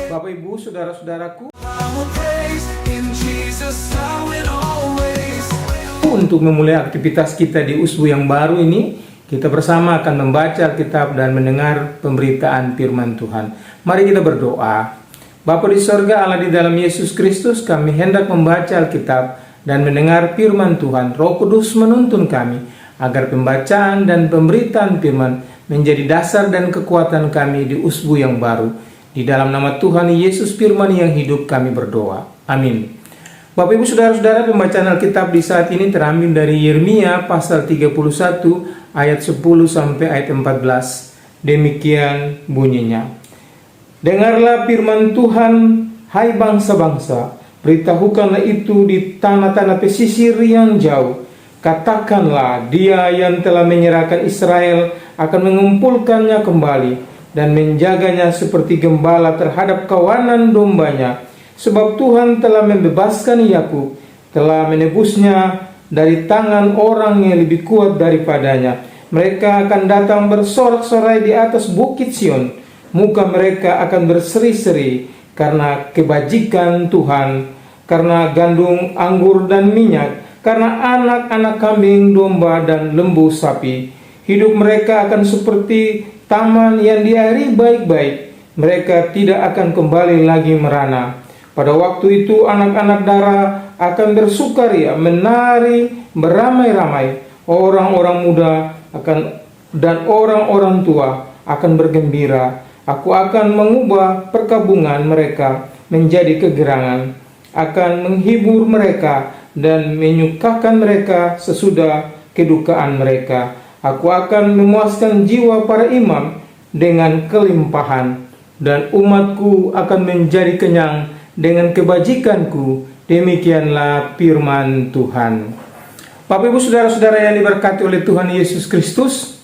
Bapak Ibu, saudara-saudaraku, untuk memulai aktivitas kita di usbu yang baru ini, kita bersama akan membaca Alkitab dan mendengar pemberitaan firman Tuhan. Mari kita berdoa. Bapa di sorga, Allah di dalam Yesus Kristus, kami hendak membaca Alkitab dan mendengar firman Tuhan. Roh Kudus menuntun kami agar pembacaan dan pemberitaan firman menjadi dasar dan kekuatan kami di usbu yang baru. Di dalam nama Tuhan Yesus firman yang hidup kami berdoa. Amin. Bapak Ibu saudara-saudara, pembacaan Alkitab di saat ini terambil dari Yeremia pasal 31 ayat 10 sampai ayat 14. Demikian bunyinya. Dengarlah firman Tuhan, hai bangsa-bangsa, beritahukanlah itu di tanah-tanah pesisir yang jauh. Katakanlah, dia yang telah menyerahkan Israel akan mengumpulkannya kembali dan menjaganya seperti gembala terhadap kawanan dombanya. Sebab Tuhan telah membebaskan Yakub, telah menebusnya dari tangan orang yang lebih kuat daripadanya. Mereka akan datang bersorak-sorai di atas bukit Sion. Muka mereka akan berseri-seri karena kebajikan Tuhan, karena gandum, anggur dan minyak, karena anak-anak kambing, domba dan lembu sapi. Hidup mereka akan seperti taman yang diairi baik-baik. Mereka tidak akan kembali lagi merana. Pada waktu itu anak-anak darah akan bersukaria, menari beramai-ramai. Orang-orang muda dan orang-orang tua akan bergembira. Aku akan mengubah perkabungan mereka menjadi kegerangan, akan menghibur mereka dan menyukakan mereka sesudah kedukaan mereka. Aku akan memuaskan jiwa para imam dengan kelimpahan, dan umatku akan menjadi kenyang dengan kebajikanku. Demikianlah firman Tuhan. Bapak Ibu saudara-saudara yang diberkati oleh Tuhan Yesus Kristus,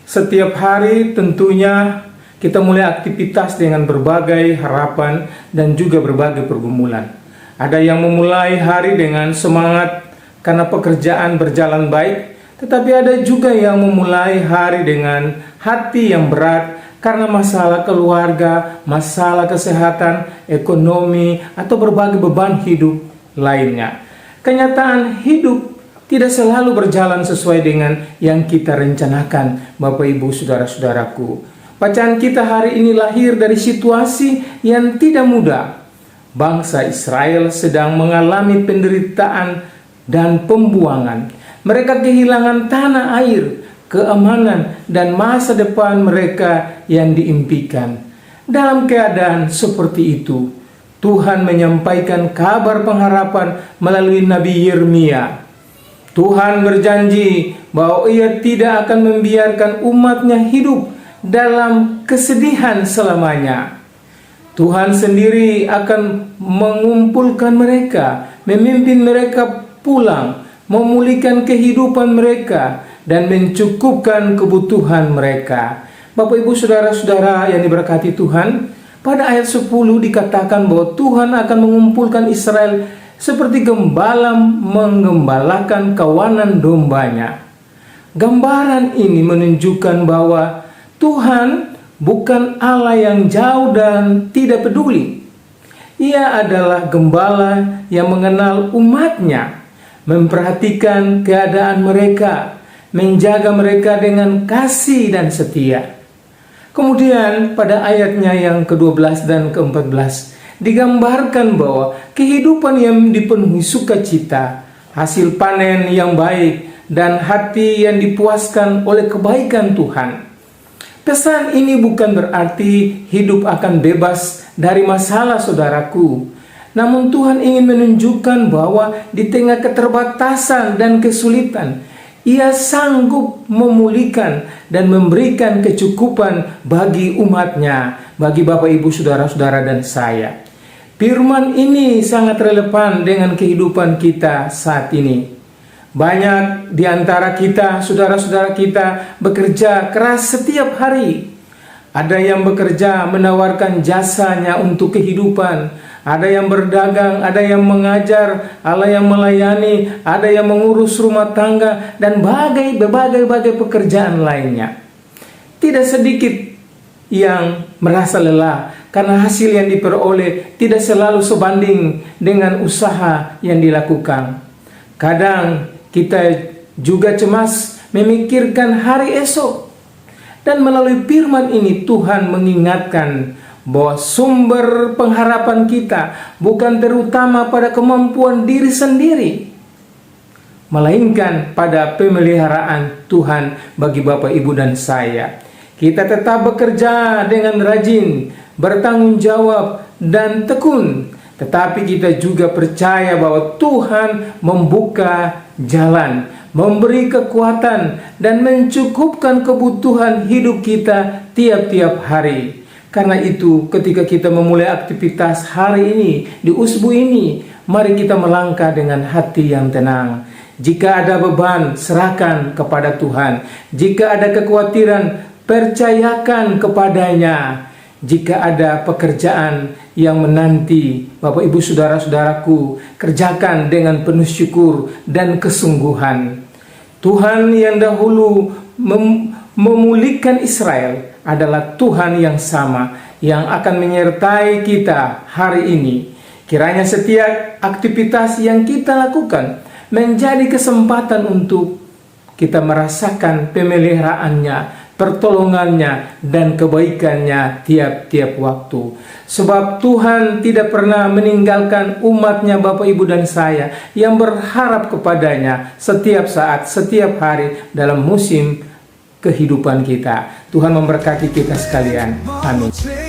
setiap hari tentunya kita mulai aktivitas dengan berbagai harapan dan juga berbagai pergumulan. Ada yang memulai hari dengan semangat karena pekerjaan berjalan baik, tetapi ada juga yang memulai hari dengan hati yang berat karena masalah keluarga, masalah kesehatan, ekonomi, atau berbagai beban hidup lainnya. Kenyataan hidup tidak selalu berjalan sesuai dengan yang kita rencanakan, Bapak Ibu saudara-saudaraku. Bacaan kita hari ini lahir dari situasi yang tidak mudah. Bangsa Israel sedang mengalami penderitaan dan pembuangan. Mereka kehilangan tanah air, keamanan, dan masa depan mereka yang diimpikan. Dalam keadaan seperti itu, Tuhan menyampaikan kabar pengharapan melalui Nabi Yeremia. Tuhan berjanji bahwa Ia tidak akan membiarkan umatnya hidup dalam kesedihan selamanya. Tuhan sendiri akan mengumpulkan mereka, memimpin mereka pulang, memulihkan kehidupan mereka, dan mencukupkan kebutuhan mereka. Bapak Ibu saudara-saudara yang diberkati Tuhan, pada ayat 10 dikatakan bahwa Tuhan akan mengumpulkan Israel seperti gembala menggembalakan kawanan dombanya. Gambaran ini menunjukkan bahwa Tuhan bukan Allah yang jauh dan tidak peduli. Ia adalah gembala yang mengenal umatnya, memperhatikan keadaan mereka, menjaga mereka dengan kasih dan setia. Kemudian pada ayatnya yang ke-12 dan ke-14 digambarkan bahwa kehidupan yang dipenuhi sukacita, hasil panen yang baik, dan hati yang dipuaskan oleh kebaikan Tuhan. Pesan ini bukan berarti hidup akan bebas dari masalah saudaraku. Namun Tuhan ingin menunjukkan bahwa di tengah keterbatasan dan kesulitan, Ia sanggup memulihkan dan memberikan kecukupan bagi umatnya, bagi Bapak Ibu saudara-saudara dan saya. Firman ini sangat relevan dengan kehidupan kita saat ini. Banyak di antara kita, saudara-saudara kita, bekerja keras setiap hari. Ada yang bekerja menawarkan jasanya untuk kehidupan. ada yang berdagang, ada yang mengajar, ada yang melayani, ada yang mengurus rumah tangga, dan berbagai pekerjaan lainnya. Tidak sedikit yang merasa lelah karena hasil yang diperoleh tidak selalu sebanding dengan usaha yang dilakukan. Kadang kita juga cemas memikirkan hari esok. Dan melalui firman ini Tuhan mengingatkan bahwa sumber pengharapan kita bukan terutama pada kemampuan diri sendiri, melainkan pada pemeliharaan Tuhan bagi Bapak, Ibu, dan saya. Kita tetap bekerja dengan rajin, bertanggung jawab, dan tekun. Tetapi kita juga percaya bahwa Tuhan membuka jalan, memberi kekuatan, dan mencukupkan kebutuhan hidup kita tiap-tiap hari. Karena itu, ketika kita memulai aktivitas hari ini, di usbu ini, mari kita melangkah dengan hati yang tenang. Jika ada beban, serahkan kepada Tuhan. Jika ada kekhawatiran, percayakan kepadanya. Jika ada pekerjaan yang menanti, Bapak, Ibu, saudara-saudaraku, kerjakan dengan penuh syukur dan kesungguhan. Tuhan yang dahulu memulihkan Israel adalah Tuhan yang sama yang akan menyertai kita hari ini. Kiranya setiap aktivitas yang kita lakukan menjadi kesempatan untuk kita merasakan pemeliharaannya, pertolongannya, dan kebaikannya tiap-tiap waktu. Sebab Tuhan tidak pernah meninggalkan umatnya, Bapak, Ibu, dan saya yang berharap kepadanya setiap saat, setiap hari dalam musim kehidupan kita. Tuhan memberkati kita sekalian. Amin.